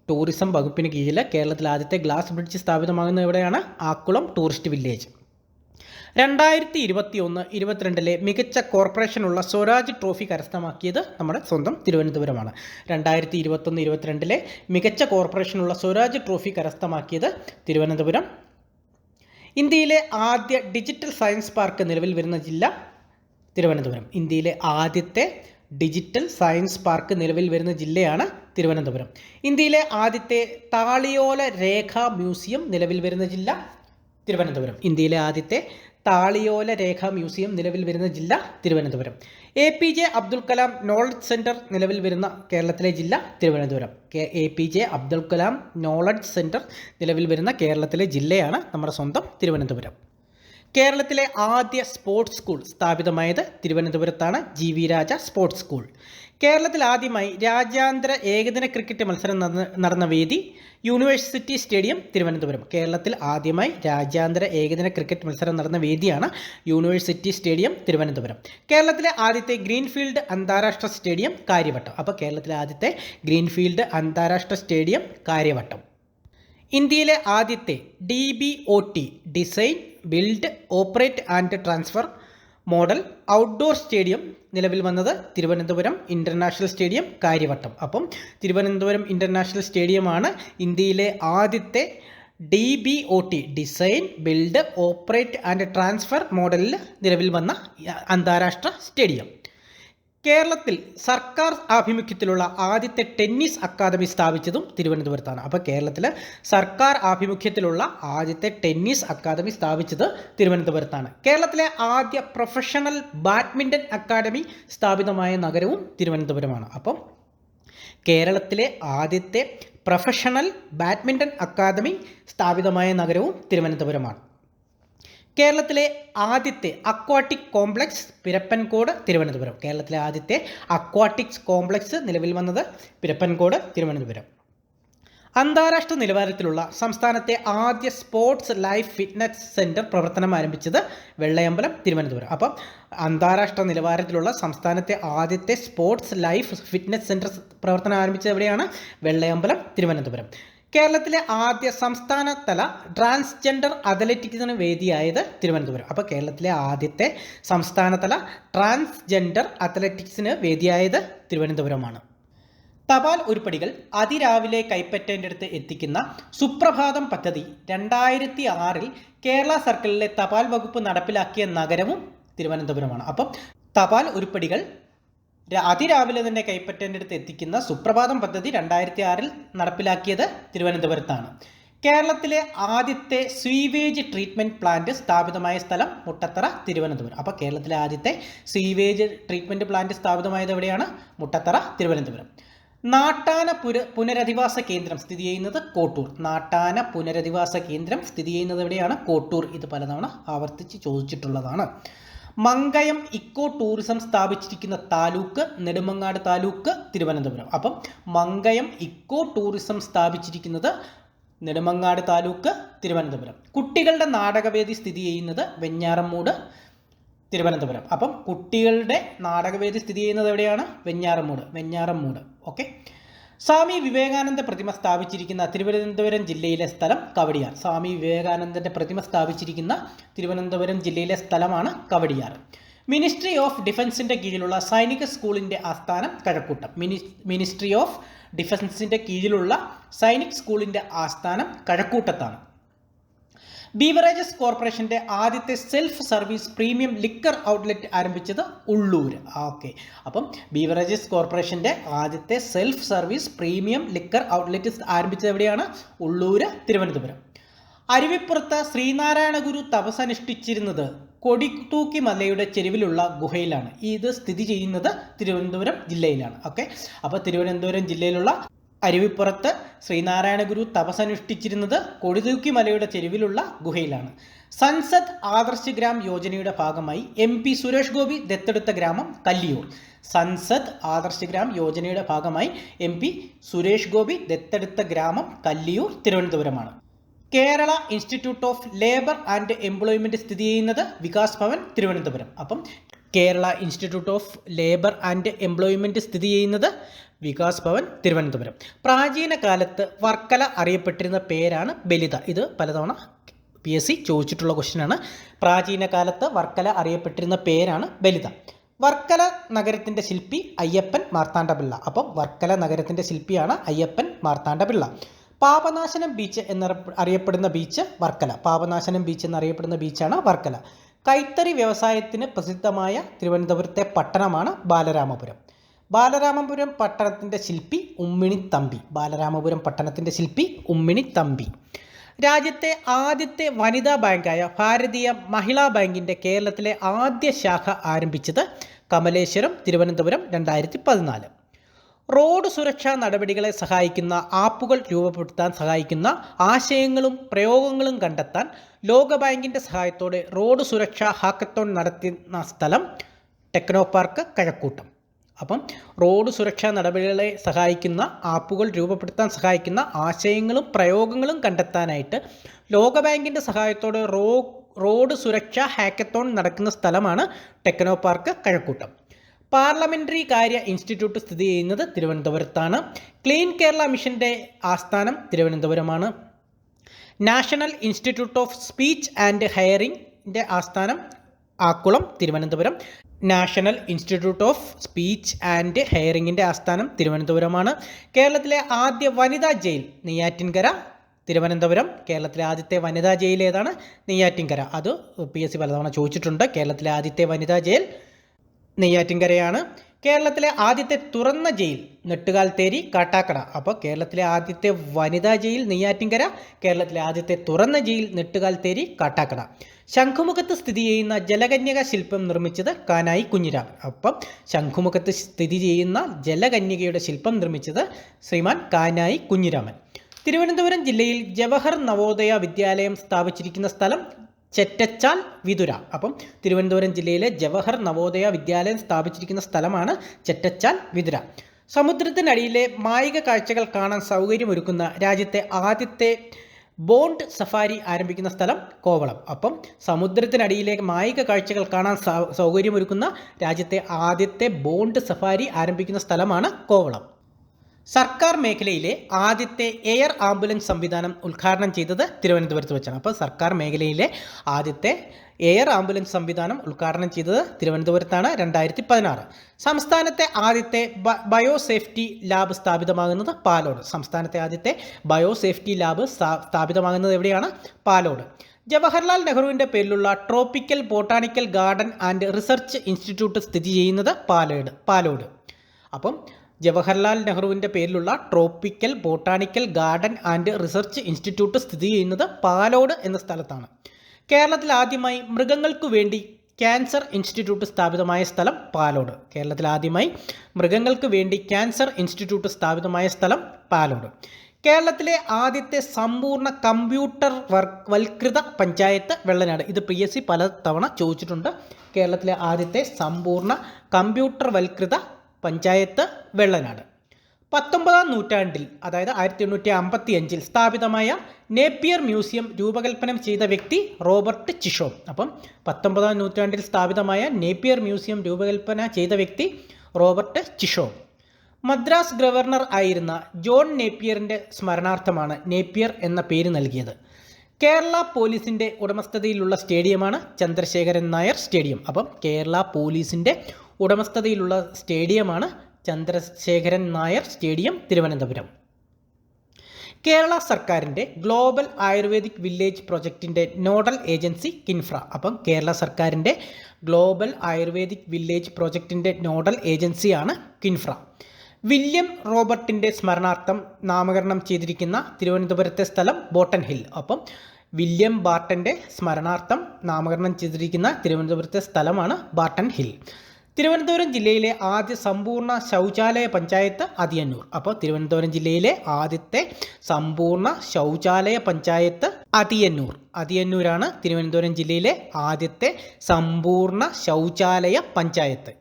Tourism വകുപ്പിന് കീഴിൽ കേരളത്തിൽ ആദ്യത്തെ ഗ്ലാസ് ബ്രിഡ്ജ് സ്ഥാപിതമാകുന്നത് എവിടെയാണ്? Akkulam tourist village. 2021-22 മികച്ച കോർപ്പറേഷനുള്ള സ്വരാജ് ട്രോഫി കരസ്ഥമാക്കിയത് നമ്മുടെ സ്വന്തം തിരുവനന്തപുരമാണ്. 2021-22 മികച്ച കോർപ്പറേഷനുള്ള സ്വരാജ് ട്രോഫി കരസ്ഥമാക്കിയത് തിരുവനന്തപുരം. ഇന്ത്യയിലെ ആദ്യ ഡിജിറ്റൽ സയൻസ് പാർക്ക് നിലവിൽ വരുന്ന ജില്ല തിരുവനന്തപുരം. ഇന്ത്യയിലെ ആദ്യത്തെ ഡിജിറ്റൽ സയൻസ് പാർക്ക് നിലവിൽ വരുന്ന ജില്ലയാണ് തിരുവനന്തപുരം. ഇന്ത്യയിലെ ആദ്യത്തെ താളിയോല രേഖാ മ്യൂസിയം നിലവിൽ വരുന്ന ജില്ല തിരുവനന്തപുരം. ഇന്ത്യയിലെ ആദ്യത്തെ താളിയോല രേഖാ മ്യൂസിയം നിലവിൽ വരുന്ന ജില്ല Thiruvananthapuram. APJ Abdul Kalam knowledge centre നിലവിൽ വരുന്ന കേരളത്തിലെ ജില്ല Thiruvananthapuram. APJ Abdul Kalam knowledge centre നിലവിൽ വരുന്ന കേരളത്തിലെ ജില്ലയാണ് നമ്മുടെ സ്വന്തം തിരുവനന്തപുരം. കേരളത്തിലെ ആദ്യ സ്പോർട്സ് സ്കൂൾ സ്ഥാപിതമായത് തിരുവനന്തപുരത്താണ്, GV രാജ സ്പോർട്സ് സ്കൂൾ. കേരളത്തിൽ ആദ്യമായി രാജ്യാന്തര ഏകദിന ക്രിക്കറ്റ് മത്സരം നടന്ന വേദി യൂണിവേഴ്സിറ്റി സ്റ്റേഡിയം തിരുവനന്തപുരം. കേരളത്തിൽ ആദ്യമായി രാജ്യാന്തര ഏകദിന ക്രിക്കറ്റ് മത്സരം നടന്ന വേദിയാണ് യൂണിവേഴ്സിറ്റി സ്റ്റേഡിയം തിരുവനന്തപുരം. കേരളത്തിലെ ആദ്യത്തെ ഗ്രീൻഫീൽഡ് അന്താരാഷ്ട്ര സ്റ്റേഡിയം കാര്യവട്ടം. അപ്പോൾ കേരളത്തിലെ ആദ്യത്തെ ഗ്രീൻഫീൽഡ് അന്താരാഷ്ട്ര സ്റ്റേഡിയം കാര്യവട്ടം. ഇന്ത്യയിലെ ആദ്യത്തെ DBOT design build operate and transfer model outdoor stadium നിലവിൽ വന്നത് തിരുവനന്തപുരം ഇൻ്റർനാഷണൽ സ്റ്റേഡിയം കാര്യവട്ടം. അപ്പം തിരുവനന്തപുരം ഇൻ്റർനാഷണൽ സ്റ്റേഡിയമാണ് ഇന്ത്യയിലെ ആദ്യത്തെ DBOT design build operate and transfer മോഡലിൽ നിലവിൽ വന്ന അന്താരാഷ്ട്ര സ്റ്റേഡിയം. കേരളത്തിൽ സർക്കാർ ആഭിമുഖ്യത്തിലുള്ള ആദ്യത്തെ ടെന്നീസ് അക്കാദമി സ്ഥാപിച്ചതും തിരുവനന്തപുരത്താണ്. അപ്പോൾ കേരളത്തിൽ സർക്കാർ ആഭിമുഖ്യത്തിലുള്ള ആദ്യത്തെ ടെന്നീസ് അക്കാദമി സ്ഥാപിച്ചത് തിരുവനന്തപുരത്താണ്. കേരളത്തിലെ ആദ്യ പ്രൊഫഷണൽ ബാഡ്മിൻ്റൺ അക്കാദമി സ്ഥാപിതമായ നഗരവും തിരുവനന്തപുരമാണ്. അപ്പം കേരളത്തിലെ ആദ്യത്തെ പ്രൊഫഷണൽ ബാഡ്മിൻ്റൺ അക്കാദമി സ്ഥാപിതമായ നഗരവും തിരുവനന്തപുരമാണ്. കേരളത്തിലെ ആദ്യത്തെ അക്വാട്ടിക് കോംപ്ലക്സ് പിരപ്പൻകോട് തിരുവനന്തപുരം. കേരളത്തിലെ ആദ്യത്തെ അക്വാട്ടിക്സ് കോംപ്ലക്സ് നിലവിൽ വന്നത് പിരപ്പൻകോട് തിരുവനന്തപുരം. അന്താരാഷ്ട്ര നിലവാരത്തിലുള്ള സംസ്ഥാനത്തെ ആദ്യ സ്പോർട്സ് ലൈഫ് ഫിറ്റ്നസ് സെൻറ്റർ പ്രവർത്തനം ആരംഭിച്ചത് വെള്ളയമ്പലം തിരുവനന്തപുരം. അപ്പം അന്താരാഷ്ട്ര നിലവാരത്തിലുള്ള സംസ്ഥാനത്തെ ആദ്യത്തെ സ്പോർട്സ് ലൈഫ് ഫിറ്റ്നസ് സെൻറ്റർ പ്രവർത്തനം ആരംഭിച്ചത് എവിടെയാണ്? വെള്ളയമ്പലം തിരുവനന്തപുരം. കേരളത്തിലെ ആദ്യ സംസ്ഥാനതല ട്രാൻസ്ജെൻഡർ അത്ലറ്റിക്സിന് വേദിയായത് തിരുവനന്തപുരം. അപ്പോൾ കേരളത്തിലെ ആദ്യത്തെ സംസ്ഥാനതല ട്രാൻസ്ജെൻഡർ അത്ലറ്റിക്സിന് വേദിയായത് തിരുവനന്തപുരമാണ്. തപാൽ ഉരുപ്പടികൾ അതിരാവിലെ കൈപ്പറ്റേണ്ടടുത്ത് എത്തിക്കുന്ന സുപ്രഭാതം പദ്ധതി 2006 കേരള സർക്കിളിലെ തപാൽ വകുപ്പ് നടപ്പിലാക്കിയ നഗരവും തിരുവനന്തപുരമാണ്. അപ്പം തപാൽ ഉരുപ്പടികൾ അതിരാവിലെ തന്നെ കൈപ്പറ്റേണ്ടടുത്ത് എത്തിക്കുന്ന സുപ്രഭാതം പദ്ധതി 2006 നടപ്പിലാക്കിയത് തിരുവനന്തപുരത്താണ്. കേരളത്തിലെ ആദ്യത്തെ സ്വീവേജ് ട്രീറ്റ്മെൻറ്റ് പ്ലാന്റ് സ്ഥാപിതമായ സ്ഥലം മുട്ടത്തറ തിരുവനന്തപുരം. അപ്പോൾ കേരളത്തിലെ ആദ്യത്തെ സ്വീവേജ് ട്രീറ്റ്മെൻറ്റ് പ്ലാന്റ് സ്ഥാപിതമായത് എവിടെയാണ്? മുട്ടത്തറ തിരുവനന്തപുരം. നാട്ടാന പുനരധിവാസ കേന്ദ്രം സ്ഥിതി ചെയ്യുന്നത് കോട്ടൂർ. നാട്ടാന പുനരധിവാസ കേന്ദ്രം സ്ഥിതി ചെയ്യുന്നത് എവിടെയാണ്? കോട്ടൂർ. ഇത് പലതവണ ആവർത്തിച്ച് ചോദിച്ചിട്ടുള്ളതാണ്. മങ്കയം ഇക്കോ ടൂറിസം സ്ഥാപിച്ചിരിക്കുന്ന താലൂക്ക് നെടുമങ്ങാട് താലൂക്ക്, തിരുവനന്തപുരം. അപ്പം മങ്കയം ഇക്കോ ടൂറിസം സ്ഥാപിച്ചിരിക്കുന്നത് നെടുമങ്ങാട് താലൂക്ക്, തിരുവനന്തപുരം. കുട്ടികളുടെ നാടകവേദി സ്ഥിതി ചെയ്യുന്നത് വെഞ്ഞാറമ്മൂട്, തിരുവനന്തപുരം. അപ്പം കുട്ടികളുടെ നാടകവേദി സ്ഥിതി ചെയ്യുന്നത് എവിടെയാണ്? വെഞ്ഞാറമ്മൂട്. ഓക്കെ. സ്വാമി വിവേകാനന്ദ പ്രതിമ സ്ഥാപിച്ചിരിക്കുന്ന തിരുവനന്തപുരം ജില്ലയിലെ സ്ഥലം കവടിയാർ. സ്വാമി വിവേകാനന്ദന്റെ പ്രതിമ സ്ഥാപിച്ചിരിക്കുന്ന തിരുവനന്തപുരം ജില്ലയിലെ സ്ഥലമാണ് കവടിയാർ. മിനിസ്ട്രി ഓഫ് ഡിഫൻസിന്റെ കീഴിലുള്ള സൈനിക സ്കൂളിന്റെ ആസ്ഥാനം കഴക്കൂട്ടം. മിനിസ്ട്രി ഓഫ് ഡിഫൻസിന്റെ കീഴിലുള്ള സൈനിക് സ്കൂളിന്റെ ആസ്ഥാനം കഴക്കൂട്ടത്താണ്. ബീവറേജസ് കോർപ്പറേഷന്റെ ആദ്യത്തെ self service premium liquor outlet ആരംഭിച്ചത് ഉള്ളൂര്. ഓക്കെ. അപ്പം ബീവറേജസ് കോർപ്പറേഷന്റെ ആദ്യത്തെ self service premium liquor outlet ആരംഭിച്ചത് എവിടെയാണ്? ഉള്ളൂര്, തിരുവനന്തപുരം. അരുവിപ്പുറത്ത് ശ്രീനാരായണ ഗുരു തപസ്സനുഷ്ഠിച്ചിരുന്നത് കൊടിത്തൂക്കി മലയുടെ ചെരുവിലുള്ള ഗുഹയിലാണ്. ഇത് സ്ഥിതി ചെയ്യുന്നത് തിരുവനന്തപുരം ജില്ലയിലാണ്. ഓക്കെ. അപ്പോൾ തിരുവനന്തപുരം ജില്ലയിലുള്ള അരുവിപ്പുറത്ത് ശ്രീനാരായണ ഗുരു തപസ്സനുഷ്ഠിച്ചിരുന്നത് കൊടിതൂക്കി മലയുടെ ചെരുവിലുള്ള ഗുഹയിലാണ്. സൻസദ് ആദർശ് ഗ്രാം യോജനയുടെ ഭാഗമായി MP സുരേഷ് ഗോപി ദത്തെടുത്ത ഗ്രാമം കല്ലിയൂർ. സൻസദ് ആദർശ് ഗ്രാം യോജനയുടെ ഭാഗമായി MP സുരേഷ് ഗോപി ദത്തെടുത്ത ഗ്രാമം കല്ലിയൂർ, തിരുവനന്തപുരമാണ്. Kerala institute of labour and employment സ്ഥിതി ചെയ്യുന്നത് വികാസ് ഭവൻ, തിരുവനന്തപുരം. അപ്പം Kerala institute of labour and employment സ്ഥിതി ചെയ്യുന്നത് വികാസ് ഭവൻ, തിരുവനന്തപുരം. പ്രാചീന കാലത്ത് വർക്കല അറിയപ്പെട്ടിരുന്ന പേരാണ് ബലിത. ഇത് പലതവണ PSC ചോദിച്ചിട്ടുള്ള ക്വസ്റ്റ്യനാണ്. പ്രാചീന കാലത്ത് വർക്കല അറിയപ്പെട്ടിരുന്ന പേരാണ് ബലിത. വർക്കല നഗരത്തിൻ്റെ ശില്പി അയ്യപ്പൻ മാർത്താണ്ഡപിള്ള. അപ്പം വർക്കല നഗരത്തിൻ്റെ ശില്പിയാണ് അയ്യപ്പൻ മാർത്താണ്ഡപിള്ള. പാപനാശനം ബീച്ച് എന്നറിയപ്പെടുന്ന ബീച്ച് വർക്കല. പാപനാശനം ബീച്ച് എന്നറിയപ്പെടുന്ന ബീച്ചാണ് വർക്കല. കൈത്തറി വ്യവസായത്തിന് പ്രസിദ്ധമായ തിരുവനന്തപുരത്തെ പട്ടണമാണ് ബാലരാമപുരം. ബാലരാമപുരം പട്ടണത്തിൻ്റെ ശില്പി ഉമ്മിണിത്തമ്പി. ബാലരാമപുരം പട്ടണത്തിൻ്റെ ശില്പി ഉമ്മിണിത്തമ്പി. രാജ്യത്തെ ആദ്യത്തെ വനിതാ ബാങ്കായ ഭാരതീയ മഹിളാ ബാങ്കിൻ്റെ കേരളത്തിലെ ആദ്യ ശാഖ ആരംഭിച്ചത് കമലേശ്വരം, തിരുവനന്തപുരം, 2014. റോഡ് സുരക്ഷാ നടപടികളെ സഹായിക്കുന്ന ആപ്പുകൾ രൂപപ്പെടുത്താൻ സഹായിക്കുന്ന ആശയങ്ങളും പ്രയോഗങ്ങളും കണ്ടെത്താൻ ലോകബാങ്കിൻ്റെ സഹായത്തോടെ റോഡ് സുരക്ഷാ ഹാക്കത്തോൺ നടത്തുന്ന സ്ഥലം ടെക്നോ പാർക്ക്, കഴക്കൂട്ടം. അപ്പം റോഡ് സുരക്ഷാ നടപടികളെ സഹായിക്കുന്ന ആപ്പുകൾ രൂപപ്പെടുത്താൻ സഹായിക്കുന്ന ആശയങ്ങളും പ്രയോഗങ്ങളും കണ്ടെത്താനായിട്ട് ലോകബാങ്കിൻ്റെ സഹായത്തോടെ റോഡ് സുരക്ഷാ ഹാക്കത്തോൺ നടക്കുന്ന സ്ഥലമാണ് ടെക്നോ പാർക്ക്, കഴക്കൂട്ടം. പാർലമെൻ്ററി കാര്യ ഇൻസ്റ്റിറ്റ്യൂട്ട് സ്ഥിതി ചെയ്യുന്നത് തിരുവനന്തപുരത്താണ്. ക്ലീൻ കേരള മിഷൻ്റെ ആസ്ഥാനം തിരുവനന്തപുരമാണ്. National institute of speech and ഹെയറിംഗിൻ്റെ ആസ്ഥാനം Akkulam, Thiruvananthapuram. National institute of speech and ഹെയറിംഗിൻ്റെ ആസ്ഥാനം തിരുവനന്തപുരമാണ്. കേരളത്തിലെ ആദ്യ വനിതാ ജയിൽ നെയ്യാറ്റിൻകര, തിരുവനന്തപുരം. കേരളത്തിലെ ആദ്യത്തെ വനിതാ ജയിൽ ഏതാണ്? നെയ്യാറ്റിൻകര. അത് PSC പലതവണ ചോദിച്ചിട്ടുണ്ട്. കേരളത്തിലെ ആദ്യത്തെ വനിതാ ജയിൽ നെയ്യാറ്റിൻകരയാണ്. കേരളത്തിലെ ആദ്യത്തെ തുറന്ന ജയിൽ നെട്ടുകാൽത്തേരി, കാട്ടാക്കട. അപ്പോൾ കേരളത്തിലെ ആദ്യത്തെ വനിതാ ജയിൽ നെയ്യാറ്റിൻകര, കേരളത്തിലെ ആദ്യത്തെ തുറന്ന ജയിൽ നെട്ടുകാൽത്തേരി, കാട്ടാക്കട. ശംഖുമുഖത്ത് സ്ഥിതി ചെയ്യുന്ന ജലകന്യക ശില്പം നിർമ്മിച്ചത് കാനായി കുഞ്ഞിരാമൻ. അപ്പം ശംഖുമുഖത്ത് സ്ഥിതി ചെയ്യുന്ന ജലകന്യകയുടെ ശില്പം നിർമ്മിച്ചത് ശ്രീമാൻ കാനായി കുഞ്ഞിരാമൻ. തിരുവനന്തപുരം ജില്ലയിൽ ജവഹർ നവോദയ വിദ്യാലയം സ്ഥാപിച്ചിരിക്കുന്ന സ്ഥലം ചെറ്റച്ചാൽ, വിതുര. അപ്പം തിരുവനന്തപുരം ജില്ലയിലെ ജവഹർ നവോദയ വിദ്യാലയം സ്ഥാപിച്ചിരിക്കുന്ന സ്ഥലമാണ് ചെറ്റച്ചാൽ, വിതുര. സമുദ്രത്തിനടിയിലെ മായിക കാഴ്ചകൾ കാണാൻ സൗകര്യമൊരുക്കുന്ന രാജ്യത്തെ ആദ്യത്തെ ബോണ്ട് സഫാരി ആരംഭിക്കുന്ന സ്ഥലം കോവളം. അപ്പം സമുദ്രത്തിനടിയിലെ മായിക കാഴ്ചകൾ കാണാൻ സൗകര്യമൊരുക്കുന്ന രാജ്യത്തെ ആദ്യത്തെ ബോണ്ട് സഫാരി ആരംഭിക്കുന്ന സ്ഥലമാണ് കോവളം. സർക്കാർ മേഖലയിലെ ആദ്യത്തെ എയർ ആംബുലൻസ് സംവിധാനം ഉദ്ഘാടനം ചെയ്തത് തിരുവനന്തപുരത്ത് വെച്ചാണ്. അപ്പോൾ സർക്കാർ മേഖലയിലെ ആദ്യത്തെ എയർ ആംബുലൻസ് സംവിധാനം ഉദ്ഘാടനം ചെയ്തത് തിരുവനന്തപുരത്താണ്, 2016. സംസ്ഥാനത്തെ ആദ്യത്തെ ബയോസേഫ്റ്റി ലാബ് സ്ഥാപിതമാകുന്നത് പാലോട്. സംസ്ഥാനത്തെ ആദ്യത്തെ ബയോസേഫ്റ്റി ലാബ് സ്ഥാപിതമാകുന്നത് എവിടെയാണ്? പാലോട്. ജവഹർലാൽ നെഹ്റുവിൻ്റെ പേരിലുള്ള tropical botanical garden and research institute സ്ഥിതി ചെയ്യുന്നത് പാലോട്. അപ്പം ജവഹർലാൽ നെഹ്റുവിൻ്റെ പേരിലുള്ള tropical botanical garden and research institute സ്ഥിതി ചെയ്യുന്നത് പാലോട് എന്ന സ്ഥലത്താണ്. കേരളത്തിൽ ആദ്യമായി മൃഗങ്ങൾക്കു വേണ്ടി ക്യാൻസർ ഇൻസ്റ്റിറ്റ്യൂട്ട് സ്ഥാപിതമായ സ്ഥലം പാലോട്. കേരളത്തിൽ ആദ്യമായി മൃഗങ്ങൾക്ക് വേണ്ടി ക്യാൻസർ ഇൻസ്റ്റിറ്റ്യൂട്ട് സ്ഥാപിതമായ സ്ഥലം പാലോട്. കേരളത്തിലെ ആദ്യത്തെ സമ്പൂർണ്ണ കമ്പ്യൂട്ടർ വൽകൃത പഞ്ചായത്ത് വെള്ളനാട്. ഇത് PSC പല തവണ ചോദിച്ചിട്ടുണ്ട്. കേരളത്തിലെ ആദ്യത്തെ സമ്പൂർണ്ണ കമ്പ്യൂട്ടർവൽകൃത പഞ്ചായത്ത് വെള്ളനാട്. 19-ാം നൂറ്റാണ്ടിൽ അതായത് 1855 സ്ഥാപിതമായ നേപ്പിയർ മ്യൂസിയം രൂപകൽപ്പന ചെയ്ത വ്യക്തി റോബർട്ട് ചിഷോം. അപ്പം 19-ാം നൂറ്റാണ്ടിൽ സ്ഥാപിതമായ നേപ്പിയർ മ്യൂസിയം രൂപകൽപ്പന ചെയ്ത വ്യക്തി റോബർട്ട് ചിഷോം. മദ്രാസ് ഗവർണർ ആയിരുന്ന ജോൺ നേപ്പിയറിൻ്റെ സ്മരണാർത്ഥമാണ് നേപ്പിയർ എന്ന പേര് നൽകിയത്. കേരള പോലീസിൻ്റെ ഉടമസ്ഥതയിലുള്ള സ്റ്റേഡിയമാണ് ചന്ദ്രശേഖരൻ നായർ സ്റ്റേഡിയം. അപ്പം കേരള പോലീസിൻ്റെ ഉടമസ്ഥതയിലുള്ള സ്റ്റേഡിയമാണ് ചന്ദ്രശേഖരൻ നായർ സ്റ്റേഡിയം, തിരുവനന്തപുരം. കേരള സർക്കാരിൻ്റെ ഗ്ലോബൽ ആയുർവേദിക് വില്ലേജ് പ്രൊജക്റ്റിൻ്റെ നോഡൽ ഏജൻസി കിൻഫ്ര. അപ്പം കേരള സർക്കാരിൻ്റെ ഗ്ലോബൽ ആയുർവേദിക് വില്ലേജ് പ്രൊജക്റ്റിൻ്റെ നോഡൽ ഏജൻസിയാണ് കിൻഫ്ര. വില്യം റോബർട്ടിൻ്റെ സ്മരണാർത്ഥം നാമകരണം ചെയ്തിരിക്കുന്ന തിരുവനന്തപുരത്തെ സ്ഥലം ബോട്ടൺ ഹിൽ. അപ്പം വില്യം ബാർട്ടൻ്റെ സ്മരണാർത്ഥം നാമകരണം ചെയ്തിരിക്കുന്ന തിരുവനന്തപുരത്തെ സ്ഥലമാണ് ബാർട്ടൺ ഹിൽ. തിരുവനന്തപുരം ജില്ലയിലെ ആദ്യ സമ്പൂർണ്ണ ശൗചാലയ പഞ്ചായത്ത് അതിയന്നൂർ. അപ്പോൾ തിരുവനന്തപുരം ജില്ലയിലെ ആദ്യത്തെ സമ്പൂർണ്ണ ശൗചാലയ പഞ്ചായത്ത് അതിയന്നൂരാണ് തിരുവനന്തപുരം ജില്ലയിലെ ആദ്യത്തെ സമ്പൂർണ്ണ ശൗചാലയ പഞ്ചായത്ത്.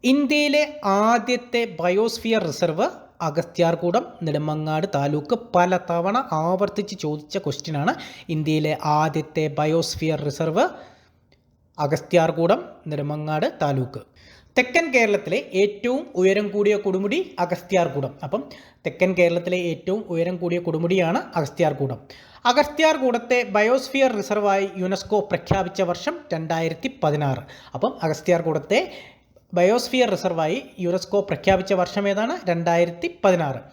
ഇന്ത്യയിലെ ആദ്യത്തെ ബയോസ്ഫിയർ റിസർവ് അഗസ്ത്യാർകൂടം, നെടുമങ്ങാട് താലൂക്ക്. പല തവണ ആവർത്തിച്ച് ചോദിച്ച ക്വസ്റ്റ്യനാണ്. ഇന്ത്യയിലെ ആദ്യത്തെ ബയോസ്ഫിയർ റിസർവ് അഗസ്ത്യാർകൂടം, നെടുമങ്ങാട് താലൂക്ക്. തെക്കൻ കേരളത്തിലെ ഏറ്റവും ഉയരം കൂടിയ കൊടുമുടി അഗസ്ത്യാർകൂടം. അപ്പം തെക്കൻ കേരളത്തിലെ ഏറ്റവും ഉയരം കൂടിയ കൊടുമുടിയാണ് അഗസ്ത്യാർകൂടം. അഗസ്ത്യാർകൂടത്തെ ബയോസ്ഫിയർ റിസർവായി യുനെസ്കോ പ്രഖ്യാപിച്ച വർഷം 2016. അപ്പം അഗസ്ത്യാർകൂടത്തെ ബയോസ്ഫിയർ റിസർവായി യുനെസ്കോ പ്രഖ്യാപിച്ച വർഷം ഏതാണ്? 2016.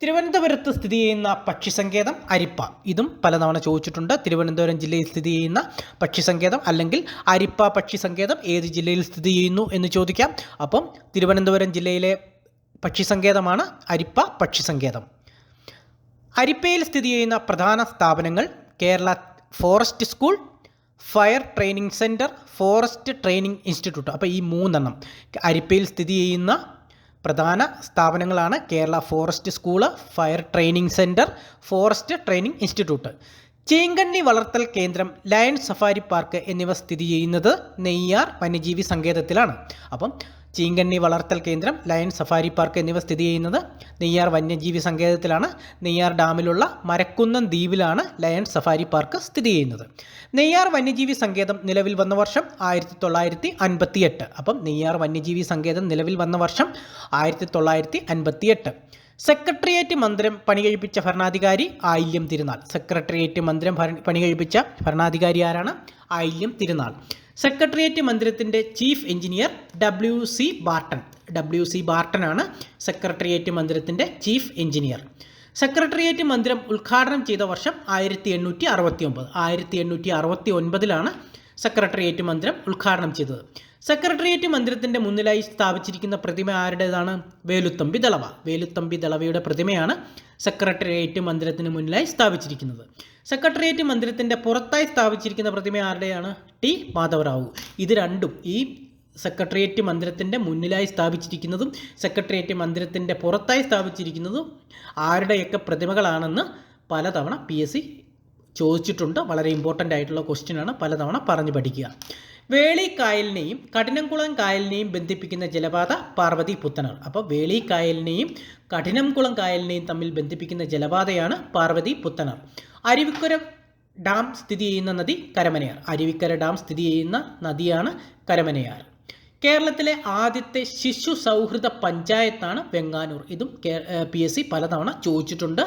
തിരുവനന്തപുരത്ത് സ്ഥിതി ചെയ്യുന്ന പക്ഷിസങ്കേതം അരിപ്പ. ഇതും പലതവണ ചോദിച്ചിട്ടുണ്ട്. തിരുവനന്തപുരം ജില്ലയിൽ സ്ഥിതി ചെയ്യുന്ന പക്ഷിസങ്കേതം അല്ലെങ്കിൽ അരിപ്പ പക്ഷിസങ്കേതം ഏത് ജില്ലയിൽ സ്ഥിതി ചെയ്യുന്നു എന്ന് ചോദിക്കാം. അപ്പം തിരുവനന്തപുരം ജില്ലയിലെ പക്ഷിസങ്കേതമാണ് അരിപ്പ പക്ഷിസങ്കേതം. അരിപ്പയിൽ സ്ഥിതി ചെയ്യുന്ന പ്രധാന സ്ഥാപനങ്ങൾ Kerala forest school, fire training centre, forest training institute. അപ്പോൾ ഈ 3 അരിപ്പയിൽ സ്ഥിതി ചെയ്യുന്ന പ്രധാന സ്ഥാപനങ്ങളാണ് Kerala forest school, fire training centre, forest training institute. ചീങ്കണ്ണി വളർത്തൽ കേന്ദ്രം, ലയൺ സഫാരി പാർക്ക് എന്നിവ സ്ഥിതി ചെയ്യുന്നത് നെയ്യാർ വന്യജീവി സങ്കേതത്തിലാണ്. അപ്പം ചീങ്കണ്ണി വളർത്തൽ കേന്ദ്രം, ലയൺ സഫാരി പാർക്ക് എന്നിവ സ്ഥിതി ചെയ്യുന്നത് നെയ്യാർ വന്യജീവി സങ്കേതത്തിലാണ്. നെയ്യാർ ഡാമിലുള്ള മരക്കുന്നം ദ്വീപിലാണ് ലയൺ സഫാരി പാർക്ക് സ്ഥിതി ചെയ്യുന്നത്. നെയ്യാർ വന്യജീവി സങ്കേതം നിലവിൽ വന്ന വർഷം 1958. അപ്പം നെയ്യാർ വന്യജീവി സങ്കേതം നിലവിൽ വന്ന വർഷം 1958. സെക്രട്ടേറിയറ്റ് മന്ദിരം പണികഴിപ്പിച്ച ഭരണാധികാരി ആയില്യം തിരുനാൾ. സെക്രട്ടേറിയറ്റ് മന്ദിരം പണികഴിപ്പിച്ച ഭരണാധികാരി ആരാണ്? ആയില്യം തിരുനാൾ. സെക്രട്ടേറിയറ്റ് മന്ദിരത്തിൻ്റെ chief engineer WC Barton. WC ബാർട്ടനാണ് സെക്രട്ടേറിയറ്റ് മന്ദിരത്തിൻ്റെ ചീഫ് എഞ്ചിനീയർ. സെക്രട്ടേറിയറ്റ് മന്ദിരം ഉദ്ഘാടനം ചെയ്ത വർഷം 1869. 1869 സെക്രട്ടേറിയറ്റ് മന്ദിരം ഉദ്ഘാടനം ചെയ്തത്. സെക്രട്ടേറിയറ്റ് മന്ദിരത്തിൻ്റെ മുന്നിലായി സ്ഥാപിച്ചിരിക്കുന്ന പ്രതിമ ആരുടേതാണ്? വേലുത്തമ്പി ദളവ. വേലുത്തമ്പി ദളവയുടെ പ്രതിമയാണ് സെക്രട്ടേറിയറ്റ് മന്ദിരത്തിന് മുന്നിലായി സ്ഥാപിച്ചിരിക്കുന്നത്. സെക്രട്ടേറിയറ്റ് മന്ദിരത്തിൻ്റെ പുറത്തായി സ്ഥാപിച്ചിരിക്കുന്ന പ്രതിമ ആരുടെയാണ്? ടി മാധവറാവു. ഇത് രണ്ടും, ഈ സെക്രട്ടേറിയറ്റ് മന്ദിരത്തിൻ്റെ മുന്നിലായി സ്ഥാപിച്ചിരിക്കുന്നതും സെക്രട്ടേറിയറ്റ് മന്ദിരത്തിൻ്റെ പുറത്തായി സ്ഥാപിച്ചിരിക്കുന്നതും ആരുടെയൊക്കെ പ്രതിമകളാണെന്ന് പലതവണ PSC ചോദിച്ചിട്ടുണ്ട്. വളരെ ഇമ്പോർട്ടൻ്റ് ആയിട്ടുള്ള ക്വസ്റ്റ്യനാണ്, പലതവണ പറഞ്ഞു പഠിക്കുക. വേളിക്കായലിനെയും കഠിനംകുളം കായലിനെയും ബന്ധിപ്പിക്കുന്ന ജലപാത പാർവതി പുത്തനാർ. അപ്പോൾ വേളിക്കായലിനെയും കഠിനംകുളം കായലിനെയും തമ്മിൽ ബന്ധിപ്പിക്കുന്ന ജലപാതയാണ് പാർവതി പുത്തനാർ. അരുവിക്കര ഡാം സ്ഥിതി ചെയ്യുന്ന നദി കരമനയാർ. അരുവിക്കര ഡാം സ്ഥിതി ചെയ്യുന്ന നദിയാണ് കരമനയാർ. കേരളത്തിലെ ആദ്യത്തെ ശിശു സൗഹൃദ പഞ്ചായത്താണ് വെങ്ങാനൂർ. ഇതും PSC പലതവണ ചോദിച്ചിട്ടുണ്ട്.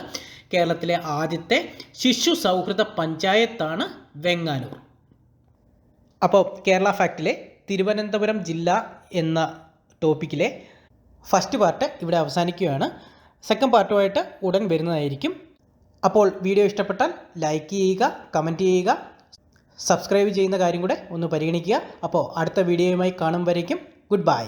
കേരളത്തിലെ ആദ്യത്തെ ശിശു സൗഹൃദ പഞ്ചായത്താണ് വെങ്ങാനൂർ. അപ്പോൾ കേരള ഫാക്റ്റിലെ തിരുവനന്തപുരം ജില്ല എന്ന ടോപ്പിക്കിലെ ഫസ്റ്റ് പാർട്ട് ഇവിടെ അവസാനിക്കുകയാണ്. സെക്കൻഡ് പാർട്ടുമായിട്ട് ഉടൻ വരുന്നതായിരിക്കും. അപ്പോൾ വീഡിയോ ഇഷ്ടപ്പെട്ടാൽ ലൈക്ക് ചെയ്യുക, കമൻറ്റ് ചെയ്യുക, സബ്സ്ക്രൈബ് ചെയ്യുന്ന കാര്യം കൂടെ ഒന്ന് പരിഗണിക്കുക. അപ്പോൾ അടുത്ത വീഡിയോയുമായി കാണും വരേക്കും ഗുഡ് ബൈ.